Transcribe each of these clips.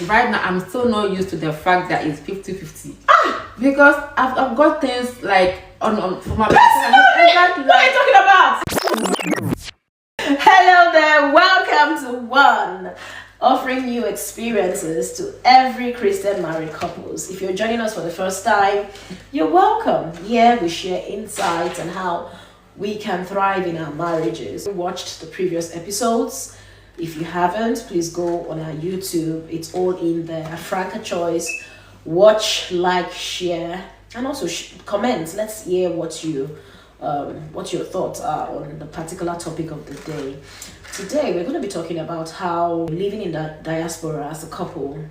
right now I'm still not used to the fact that it's 50-50. Because I've got things like on for my What are you talking about? Hello there, welcome to One, offering new experiences to every Christian married couples. If you're joining us for the first time, you're welcome. Here we share insights on how we can thrive in our marriages. We watched the previous episodes. If you haven't, please go on our YouTube. It's all in there. Franca choice. Watch, like, share, and also comment. Let's hear what your thoughts are on the particular topic of the day. Today we're going to be talking about how living in the diaspora as a couple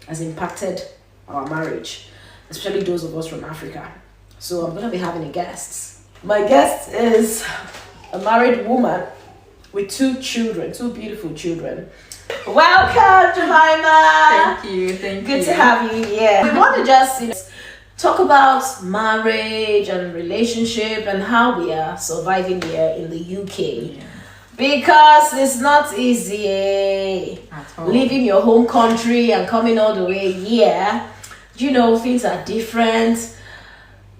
has impacted our marriage, especially those of us from Africa. So I'm going to be having a guest. My guest is a married woman with two beautiful children. Welcome, Jemima. Thank you. Good to have you here. We want to just talk about marriage and relationship and how we are surviving here in the UK. Because it's not easy At all. leaving your home country and coming all the way here. Things are different.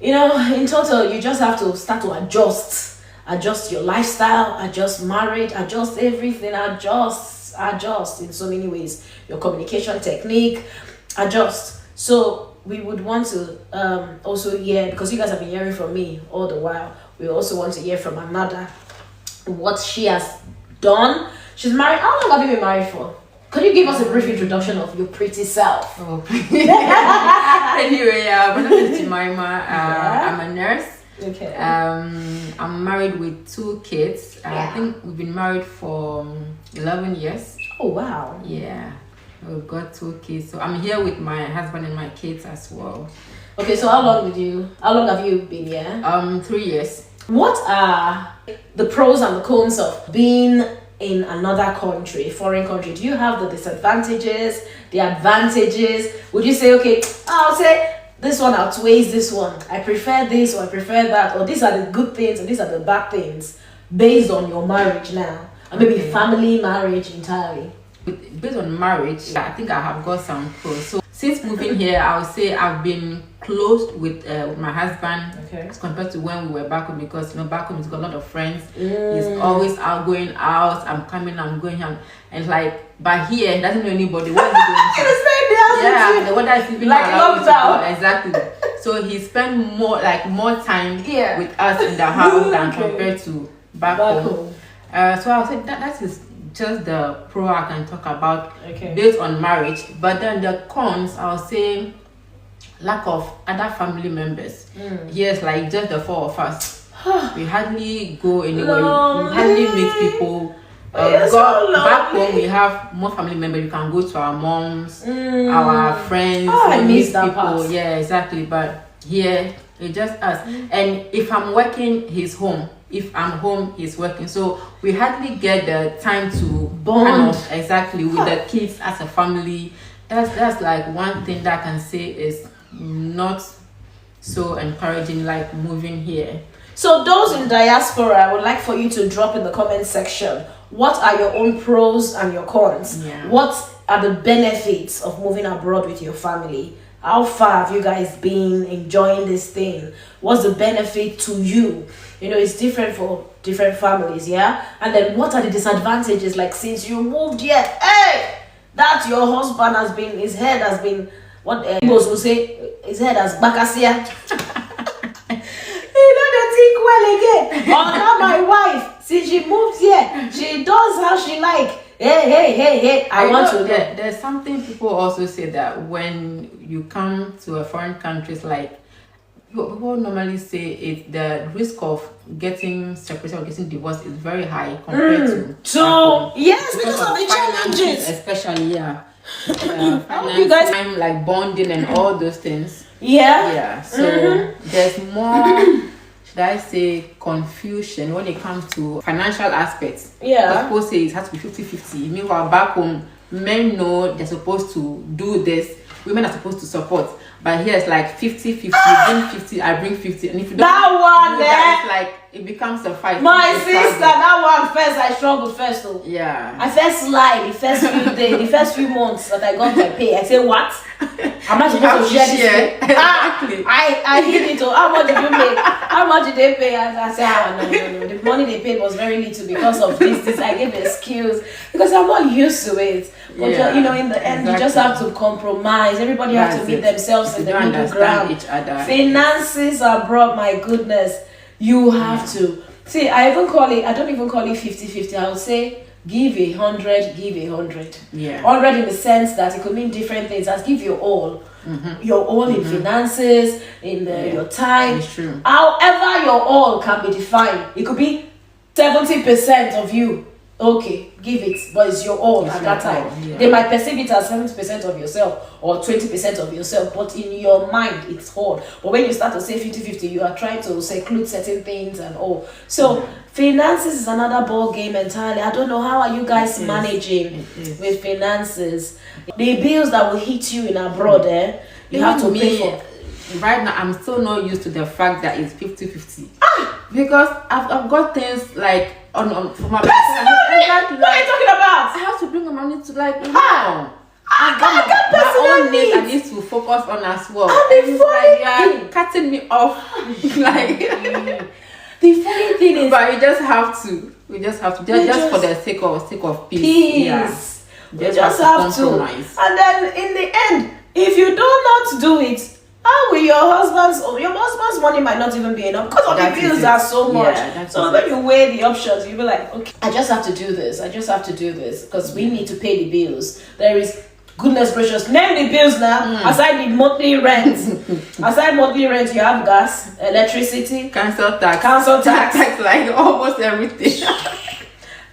In total, you just have to start to adjust your lifestyle, adjust marriage, adjust everything, adjust in so many ways. Your communication technique, adjust. So we would want to also hear, because you guys have been hearing from me all the while, we also want to hear from her mother what she has done. She's married. How long have you been married for? Could you give us a brief introduction of your pretty self? Oh. Anyway, my name is Jemima. I'm a nurse. Okay. I'm married with two kids. I think we've been married for 11 years. Oh wow. Yeah. We've got two kids. So I'm here with my husband and my kids as well. Okay, so how long have you been here? 3 years. What are the pros and the cons of being in another country, foreign country? Do you have the disadvantages, the advantages? Would you say, okay, I'll say this one outweighs this one, I prefer this or I prefer that, or these are the good things and these are the bad things based on your marriage now, and maybe family marriage entirely? Based on marriage, I think I have got some pros. So since moving here, I would say I've been close with my husband as compared to when we were back home, because back home he's got a lot of friends. He's always out going out. I'm coming, I'm going home, and but here he doesn't know anybody. What is he going to? The weather is even like lockdown. Exactly. So he spent more time with us in the house than compared to back home. So I would say that is just the pro I can talk about based on marriage. But then the cons, I'll say lack of other family members. Yes, like just the four of us. We hardly go anywhere. We hardly meet people. Back home we have more family members. You can go to our moms, our friends. I miss that people. part. Yeah, exactly. But here it's just us. And if I'm working, he's home. If I'm home, he's working. So we hardly get the time to bond with the kids as a family. That's like one thing that I can say is not so encouraging, like moving here. So those in diaspora, I would like for you to drop in the comment section, what are your own pros and your cons? What are the benefits of moving abroad with your family? How far have you guys been enjoying this thing? What's the benefit to you? It's different for different families, And then what are the disadvantages? Like, since you moved here, that your husband his head has been, what Igbos will say, his head has bakasia. He don't think well again. Or now my wife, since she moved here, she does how she like. Hey, I want to know. There's something people also say that when you come to a foreign country, like people normally say the risk of getting separated or getting divorced is very high compared to so yes, because of the challenges, especially you guys time, like bonding and all those things. So there's more should I say confusion when it comes to financial aspects. People say it has to be 50-50. Meanwhile back home, men know they're supposed to do this, women are supposed to support. But here it's like 50-50, you bring 50, I bring 50. And if you don't that one, that, it's like it becomes a fight. My sister, that one first, I struggled first though. Yeah. I first lied the first few days, the first few months that I got my pay. I said, what? Am I supposed to share this pay? Exactly. I hit it. How much did you make? How much did they pay? I said, no. The money they paid was very little because of this. I gave an excuse because I'm not used to it. But you know, in the end, you just have to compromise. Everybody has to meet themselves in the middle ground. Each other. Finances abroad, my goodness, you have to see. I don't even call it 50-50. I would say give 100, give 100. Yeah. 100 in the sense that it could mean different things. As give your all. Your all in finances, in your time. It's true. However, your all can be defined. It could be 70% of you. Okay, give it, but it's your all at that time. Yeah. They might perceive it as 70% of yourself or 20% of yourself, but in your mind, it's all. But when you start to say 50-50, you are trying to seclude certain things and all. So, finances is another ball game entirely. I don't know, how are you guys managing with finances? The bills that will hit you in abroad, you have to pay for. Right now, I'm still not used to the fact that it's 50-50. Because I've got things like on for my Personally, what are you talking about? I have to bring my money to like I've got my own needs I need to focus on as well. And you are cutting me off. Like the funny thing is, but we just have to just for the sake of peace. Yeah. You just have to compromise. And then in the end, if you do not do it, how will your husband's money might not even be enough because of the bills are so much. So when you weigh the options, you'll be like, okay, I just have to do this. Because we need to pay the bills. There is, goodness gracious, name the bills now. Aside the monthly rent. You have gas, electricity, council tax, like almost everything.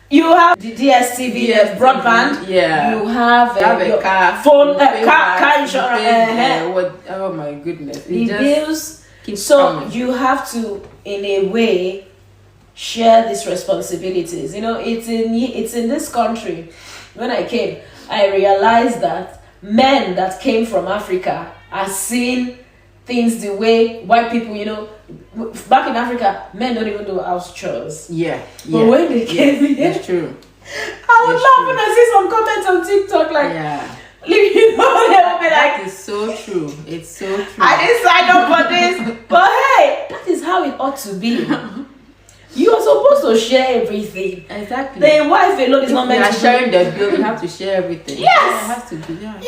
You have the DSTV, broadband. Yeah. You have your car, phone, car insurance. Oh my goodness! The bills. So you have to, in a way, share these responsibilities. You know, it's in this country. When I came, I realized that men that came from Africa are seeing things the way white people, you know, back in Africa, men don't even do house chores. But when they came here, that's true. I was laughing. I see some comments on TikTok like, you know, they will be like, that is so true. It's so true. I didn't sign up for this, but hey, that is how it ought to be. You are supposed to share everything. Exactly. The wife alone is not meant to sharing the bill. You have to share everything. Yes. It has to be. Yeah.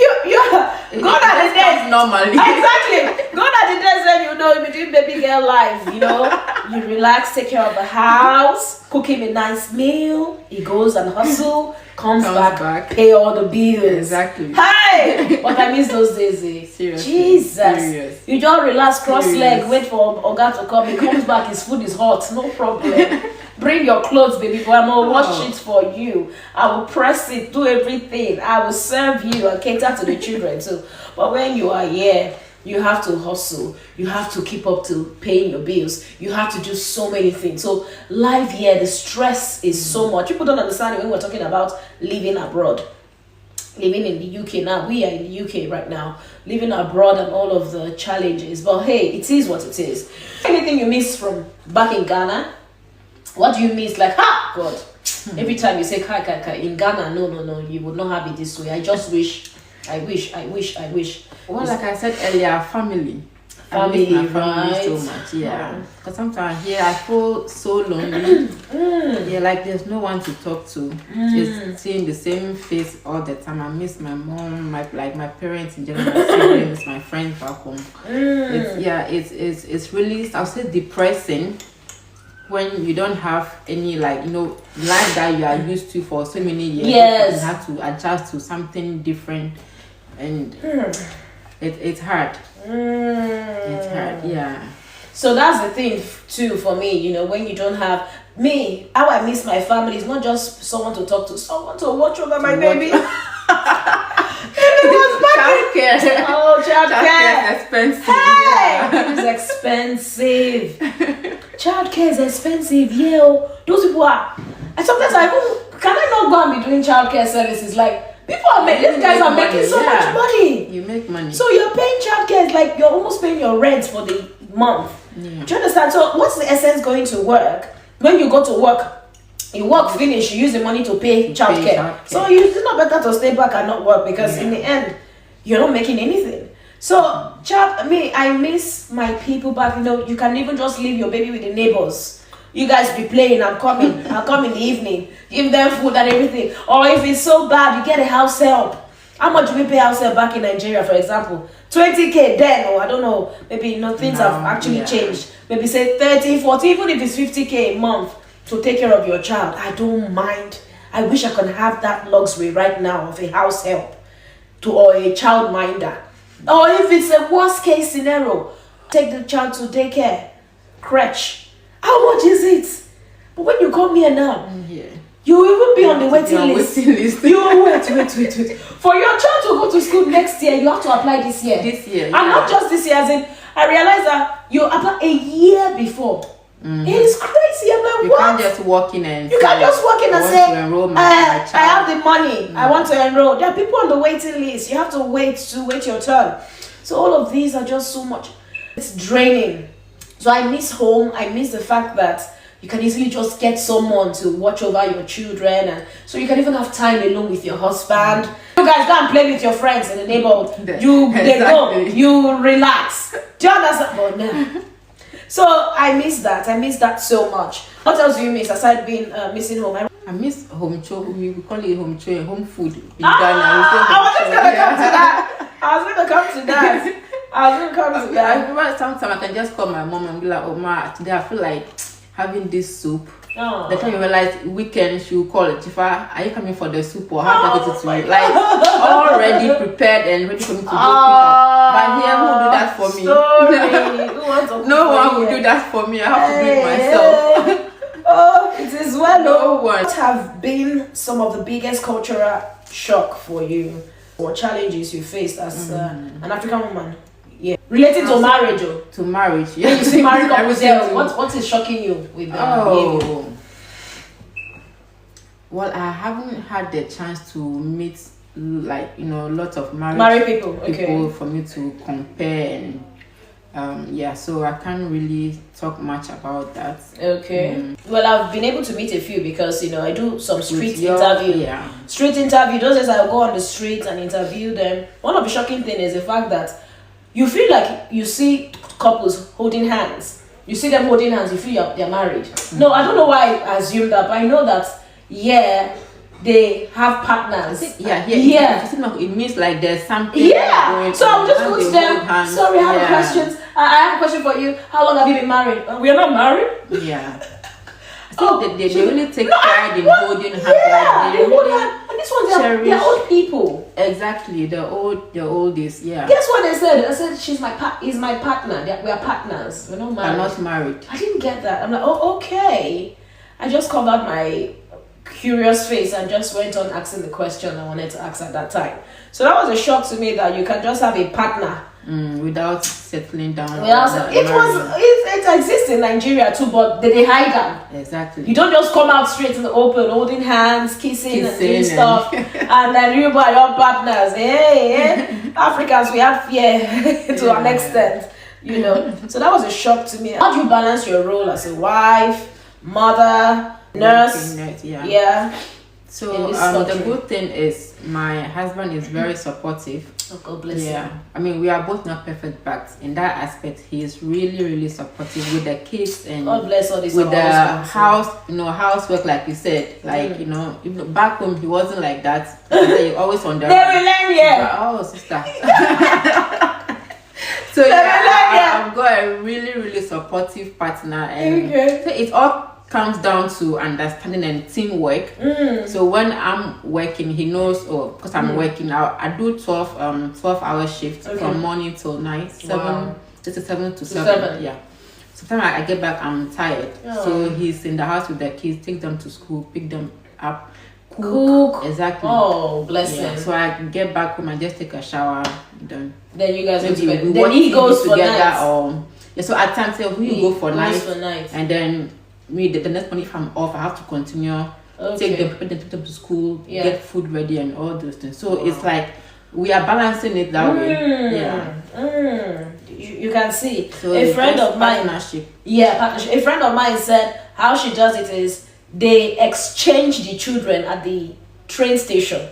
You gone at the days normally. Exactly. Gone at the days when you know you're doing baby girl life. You know, you relax, take care of the house, cook him a nice meal. He goes and hustle, comes back, pay all the bills. Exactly. Hey, but I miss those days. Seriously. Jesus. Serious. You just relax, cross leg, wait for Oga to come. He comes back, his food is hot, no problem. Bring your clothes, baby boy. I'm gonna wash it for you. I will press it, do everything. I will serve you and cater to the children too. But when you are here, you have to hustle. You have to keep up to paying your bills. You have to do so many things. So life here, the stress is so much. People don't understand it when we're talking about living abroad. Living in the UK now. We are in the UK right now. Living abroad and all of the challenges. But hey, it is what it is. Anything you miss from back in Ghana? What do you miss? Like, God. Every time you say kai in Ghana, no, you would not have it this way. I just wish. I wish. Well, like I said earlier, family, right? So much, Because sometimes here I feel so lonely. Like there's no one to talk to. Just seeing the same face all the time. I miss my mom, my parents in general, my siblings, my friends back home. It's really, I'll say, depressing when you don't have any life that you are used to for so many years. You have to adjust to something different, and it's hard. It's hard, So that's the thing too for me, when you don't have me, how I miss my family is not just someone to talk to, someone to watch over my baby. Childcare. Oh, childcare is expensive. Hey, it is expensive. Childcare is expensive. Those people are. And sometimes can I not go and be doing childcare services? Like, these guys are making so much money. You make money. So you're paying childcare, it's like you're almost paying your rent for the month. Do you understand? So what's the essence going to work When you go to work, you work finish, you use the money to pay childcare. So it's not better to stay back and not work, because in the end, you're not making anything. So, I miss my people back. You can even just leave your baby with the neighbors. You guys be playing, I'll come in the evening, give them food and everything. Or if it's so bad, you get a house help. How much do we pay house help back in Nigeria, for example? 20k then, or I don't know, maybe things have actually changed. Maybe say 30, 40, even if it's 50k a month to take care of your child. I don't mind. I wish I could have that luxury right now of a house help or a child minder. Or if it's a worst case scenario, take the child to daycare, crèche. How much is it? But when you come here now, you will even be on the waiting list. You wait. For your child to go to school next year, you have to apply this year. And not just this year, as in, I realized that you apply a year before. It's crazy. I'm like, you what? You can't just walk in and say, I have the money. I want to enroll. There are people on the waiting list. You have to wait your turn. So all of these are just so much. It's draining. So I miss home. I miss the fact that you can easily just get someone to watch over your children, and so you can even have time alone with your husband. You guys go and play with your friends in the neighborhood. They go, you relax. Do you understand? But no. So I miss that. I miss that so much. What else do you miss aside being missing home? I miss home cho. We call it home cho, home food. I was just gonna come to that. I was gonna come to that. I remember sometimes I can just call my mom and be like, "Oh ma, today I feel like having this soup." The time you realize weekend, she will call it, Tifa, are you coming for the soup or how to get it to me? Like already prepared and ready for me to go pick up. But here, who will do that for me? No one will do that for me. I have to do it myself. Oh, it is well. No one. What have been some of the biggest cultural shock for you or challenges you faced as an African woman? Yeah, related to marriage. To marriage, yeah. You see married couples there. What is shocking you with them? Well, I haven't had the chance to meet lots of married people for me to compare and so I can't really talk much about that. Well, I've been able to meet a few because I do some street interview. Street interview. Those days I go on the street and interview them. One of the shocking things is the fact that you feel like you see couples holding hands. You see them holding hands, you feel they're married. No, I don't know why I assumed that, but I know that, they have partners. It means like there's something. So I'm just going to them. Sorry, I have a question. I have a question for you. How long have you been married? We are not married? I think they really take pride in holding hands. They hold hands. And this one, they're old people. Exactly, the oldest. Guess what they said? I said he's my partner. We are partners. We're not married. I'm not married. I didn't get that. I'm like, oh, okay. I just covered my curious face and just went on asking the question I wanted to ask at that time. So that was a shock to me that you can just have a partner without settling down. It exists in Nigeria too, but they hide them. Exactly. You don't just come out straight in the open, holding hands, kissing and doing stuff, and then you are your partners. Africans, we have fear to an extent, So that was a shock to me. How do you balance your role as a wife, mother, nurse? So the good thing is my husband is very supportive. Oh, God bless him. I mean, we are both not perfect, but in that aspect, he is really, really supportive with the kids and God bless all these with the house, housework, like you said. Like even back home, he wasn't like that. He always on the. They will learn, sister. So I've got a really, really supportive partner, and so it all comes down to understanding and teamwork. So when I'm working, he knows, because I'm working out, I do 12-hour shifts from morning till night, 7 to 7. Sometimes I get back, I'm tired. So he's in the house with the kids, take them to school, pick them up, cook. Exactly. Oh, bless him. So I get back home and just take a shower. Then you guys go to bed. Then he goes for together night. So at times we go for night, and then the next morning if I'm off, I have to continue, take them to school, get food ready and all those things. So it's like we are balancing it that way. You can see. So a friend of mine. Partnership. A friend of mine said how she does it is they exchange the children at the train station.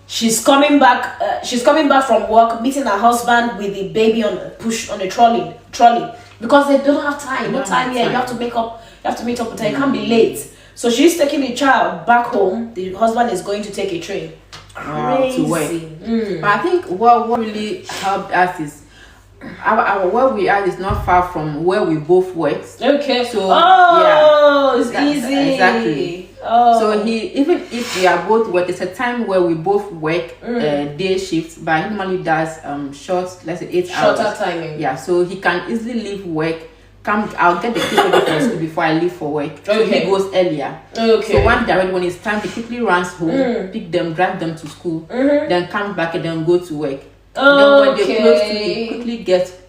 She's coming back from work, meeting her husband with the baby on a trolley because they don't have time. No time here. You have to meet up with her. You can't be late. So she's taking the child back home. The husband is going to take a train. Crazy. To work. But I think what really helped us is where we are is not far from where we both work. Okay. So it's easy. Exactly. Oh. So even if we are both work, it's a time where we both work day shifts, but he normally does short, let's say 8 hours. Shorter timing. Yeah, so he can easily leave work. I'll get the kids ready for school before I leave for work. So he goes earlier. Okay. So once they're ready, when it's time, he quickly runs home, pick them, drive them to school, then come back and then go to work. Then when they close to it, quickly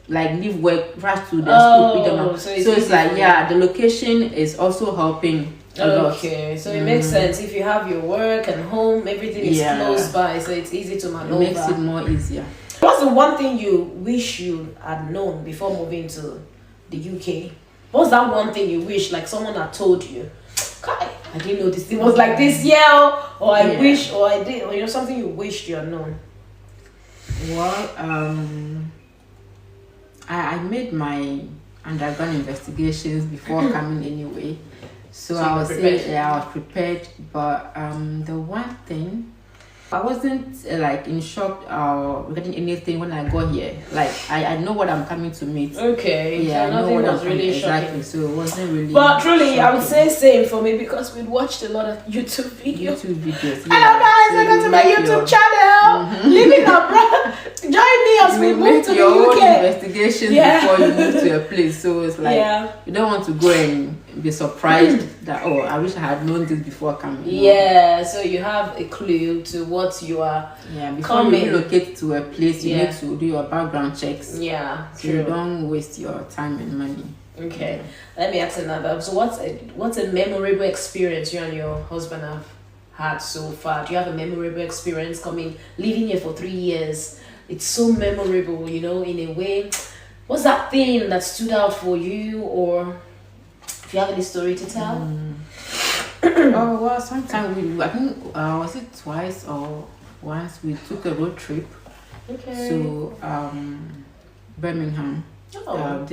leave work, rush to the school, pick them up. So it's the location is also helping a lot. Okay, so it makes sense. If you have your work and home, everything is close by, so it's easy to maneuver. It makes it more easier. What's the one thing you wish you had known before moving to the UK? What's that one thing you wish, like someone had told you? I didn't know this thing was like this, or I wish, or I did, or something you wished you had known. Well, I made my underground investigations before coming anyway, so I was prepared. But the one thing, I wasn't in shock or getting anything when I got here. Like I know what I'm coming to meet. Okay. Yeah, so nothing was really shocking. So it wasn't really. But truly, shocking. I would say same for me because we watched a lot of YouTube videos. Hello guys, welcome to my YouTube channel. Living abroad. Join me as we move to the UK. Your own investigations before you move to a place. So it's like you don't want to go and be surprised that I wish I had known this before coming. Yeah, so you have a clue to what you are before you relocate to a place, you need to do your background checks. Yeah, so you don't waste your time and money. Okay, let me ask another. So what's a memorable experience you and your husband have had so far? Do you have a memorable experience living here for 3 years? It's so memorable, in a way. What's that thing that stood out for you, or if you have any story to tell? Well, sometimes I think was it twice or once we took a road trip to Birmingham. I've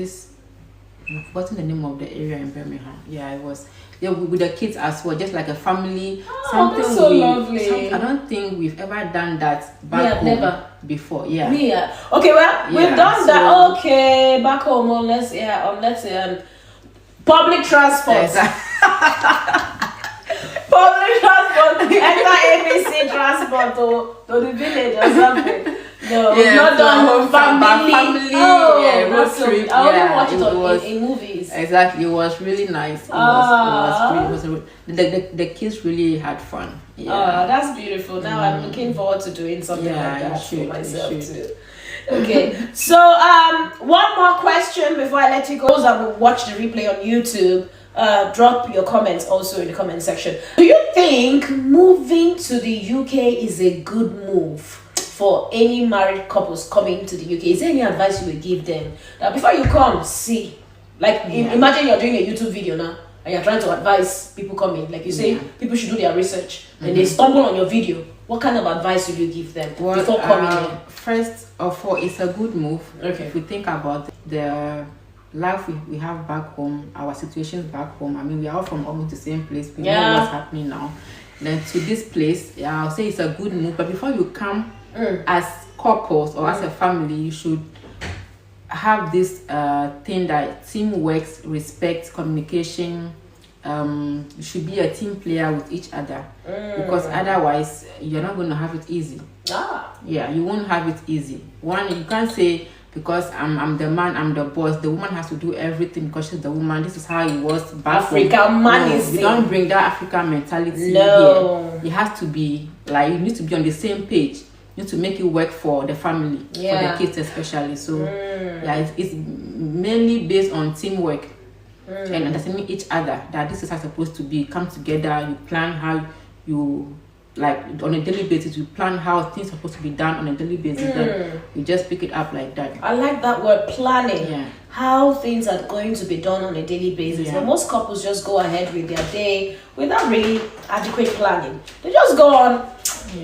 forgotten the name of the area in Birmingham. Yeah, it was with the kids as well, just like a family. That's so lovely. I don't think we've ever done that back home never before. Okay, well, we've done that. Okay, back home unless public transport. Exactly. Public transport, enter ABC transport to the village or something. No, not done. Family. Road trip. I only watched it in movies. Exactly, it was really nice. It was the kids really had fun. That's beautiful. Now I'm looking forward to doing something like that for myself too. Okay, so one more question before I let you go. Those that will watch the replay on YouTube, drop your comments also in the comment section. Do you think moving to the UK is a good move for any married couples coming to the UK? Is there any advice you would give them before you come? Imagine you're doing a YouTube video now and you're trying to advise people coming, like you say people should do their research and they stumble on your video. What kind of advice would you give them before coming in? First of all, it's a good move. Okay. If we think about the life we have back home, our situations back home, I mean, we are all from almost the same place. We know what's happening now. Then to this place, I'll say it's a good move. But before you come as couples or as a family, you should have this thing that teamwork, respect, communication. You should be a team player with each other, because otherwise you're not going to have it easy. You won't have it easy. One, you can't say because I'm the man, I'm the boss, the woman has to do everything because she's the woman. This is how it was back African man. You don't bring that African mentality here. It has to be you need to be on the same page. You need to make it work for the family, for the kids especially. So it's mainly based on teamwork. And understanding each other, that this is how it's supposed to be. Come together, you plan how you like on a daily basis. You plan how things are supposed to be done on a daily basis. Then you just pick it up like that. I like that word, planning. Yeah. How things are going to be done on a daily basis. But most couples just go ahead with their day without really adequate planning. They just go on,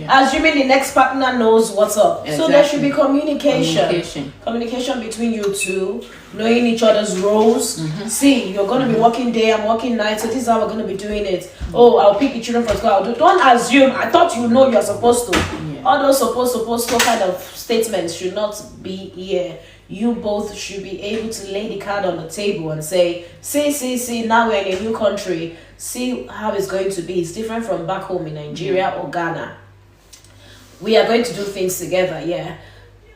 assuming the next partner knows what's up. Exactly. So there should be communication between you two, knowing each other's roles. See, you're going to be working day, I'm working night, so this is how we're going to be doing it. Oh, I'll pick the children from school. Don't assume. I thought you know you're supposed to. All those supposed to kind of statements should not be here. You both should be able to lay the card on the table and say, see, now we're in a new country. See how it's going to be. It's different from back home in Nigeria or Ghana. We are going to do things together,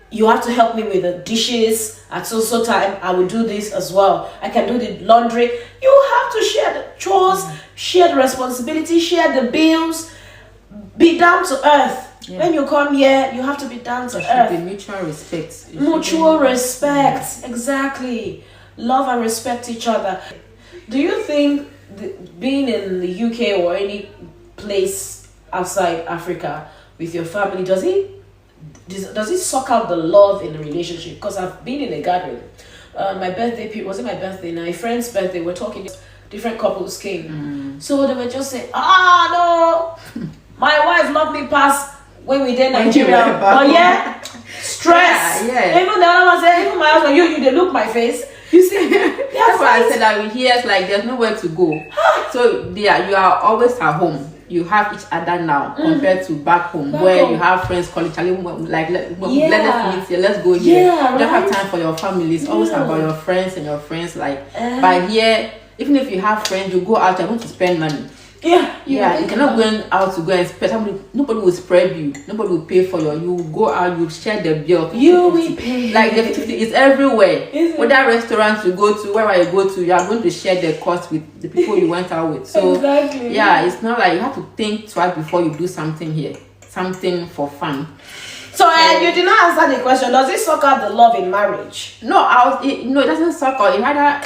You have to help me with the dishes at so time. I will do this as well. I can do the laundry. You have to share the chores, share the responsibility, share the bills. Be down to earth. When you come here, you have to be down to earth. Be mutual respect. Mutual respect, exactly. Love and respect each other. Do you think being in the UK or any place outside Africa with your family, does it suck out the love in the relationship? Because I've been in a gathering. My birthday, wasn't my birthday now, a friend's birthday, we're talking, different couples came. So they were just saying, no, my wife loved me past when we did Nigeria. But stress. Even the other one said, even my husband, you they look my face. You see, that's why I said that we hear like there's nowhere to go. So you are always at home. You have each other now compared to back home where you have friends calling like let's meet here, let's go here. You don't have time for your family. It's always about your friends and your friends. Like by here, even if you have friends, you go out, you're going to spend money. You cannot go out to go and spend. Nobody will spread you. Nobody will pay for you. You will go out. You share the bill. You will pay. Like the 50 is everywhere. Whether restaurants you go to, wherever you go to, you are going to share the cost with the people you went out with. So it's not like you have to think twice before you do something here. Something for fun. So you did not answer the question. Does it suck out the love in marriage? No, it doesn't suck out. It rather,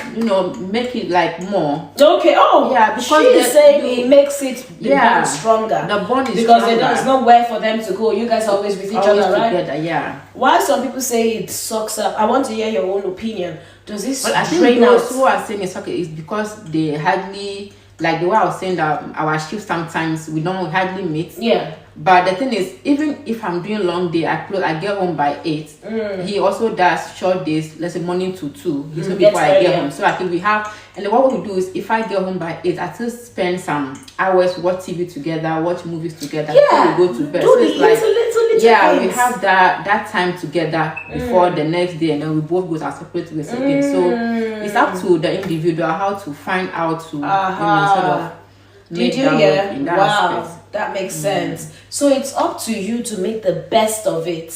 make it like more. Okay. Oh, because she's saying it makes it the bond stronger. The bond is because stronger. There's nowhere for them to go. You guys are always with each other, right? Together, Why some people say it sucks up? I want to hear your own opinion. Does this I think those who are saying it sucks is because they hardly, like the way I was saying that our shift sometimes we don't hardly meet. But the thing is, even if I'm doing long day, I get home by 8. He also does short days, let's say morning to 2. He's before I get home. So I think we have, and what we do is, if I get home by 8, I still spend some hours, watch TV together, watch movies together before we go to bed. So it's like, little we have that time together before the next day, and then we both go our separate ways again. So it's up to the individual how to find out to sort of. Did you hear? Wow, aspect. That makes sense. So it's up to you to make the best of it.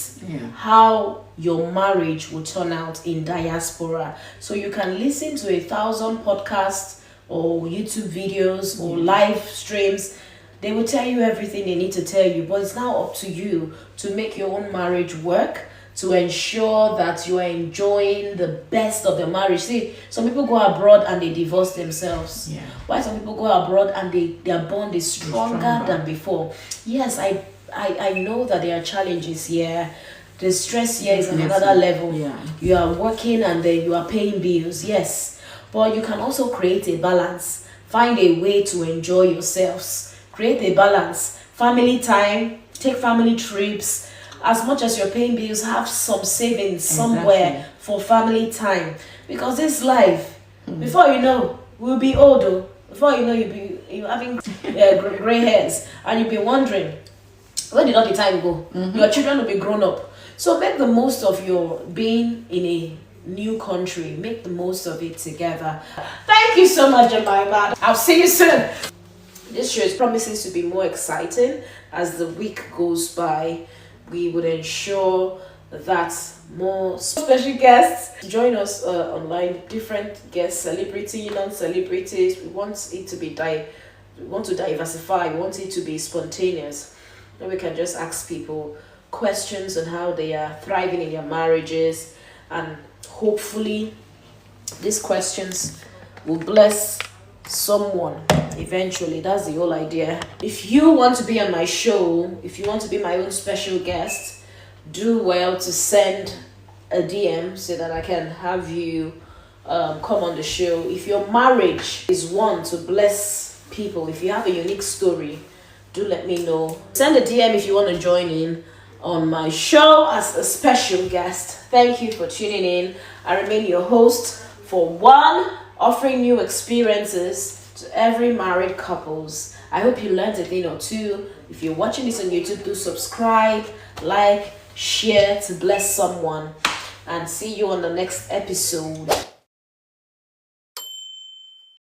How your marriage will turn out in diaspora. So you can listen to 1,000 podcasts or YouTube videos or live streams. They will tell you everything they need to tell you, but it's now up to you to make your own marriage work, to ensure that you are enjoying the best of the marriage. See, some people go abroad and they divorce themselves. Why some people go abroad and their bond is stronger than before? Yes, I know that there are challenges here. The stress here is on another level. You are working and then you are paying bills. Yes, but you can also create a balance. Find a way to enjoy yourselves. Create a balance. Family time. Take family trips. As much as you're paying bills, have some savings somewhere for family time. Because this life, before you know, we'll be older. Before you know, you're having gray hairs, and you'll be wondering, where did all the time go? Your children will be grown up. So make the most of your being in a new country. Make the most of it together. Thank you so much, Jemima. I'll see you soon. This show promises to be more exciting as the week goes by. We would ensure that more special guests join us online, different guests, celebrity, non-celebrities. We want it to be we want to diversify, we want it to be spontaneous. Then we can just ask people questions on how they are thriving in their marriages, and hopefully these questions will bless someone eventually. That's the whole idea. If you want to be on my show, if you want to be my own special guest, do well to send a DM so that I can have you come on the show. If your marriage is one to bless people, if you have a unique story, do let me know. Send a DM if you want to join in on my show as a special guest. Thank you for tuning in. I remain your host for one, offering new experiences to every married couples. I hope you learned a thing or two. If you're watching this on YouTube, do subscribe, like, share to bless someone, and see you on the next episode.